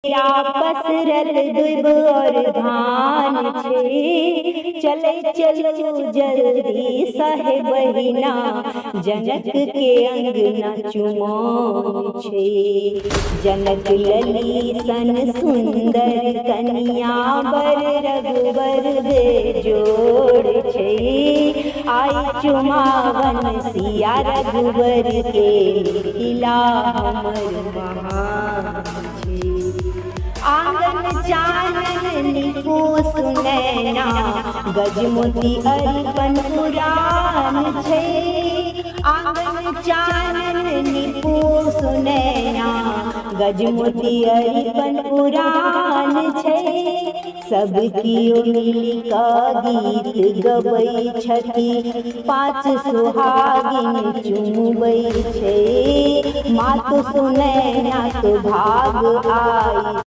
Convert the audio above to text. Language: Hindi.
पसरल दुब और धान छे, चले चलू जल्दी सहे बहिना, जनक के अंगना चुमान छे। जनक लली सन सुंदर कन्या, बर रघुबर बेजोड़ छे। आई चुमावन सिया रघुबर के, मिथिला हमर महान छे। आंगन चानन निपुस नैना, गजमोती अरिपन पुराण छे। आंगन चानन निपुस नैना, गजमोती अरिपन पुराण छे। सब कियो मिली का गीत गबै छथि, पाँच सुहागिन चुमबै छे। मातु सुनैना तो भाग आई।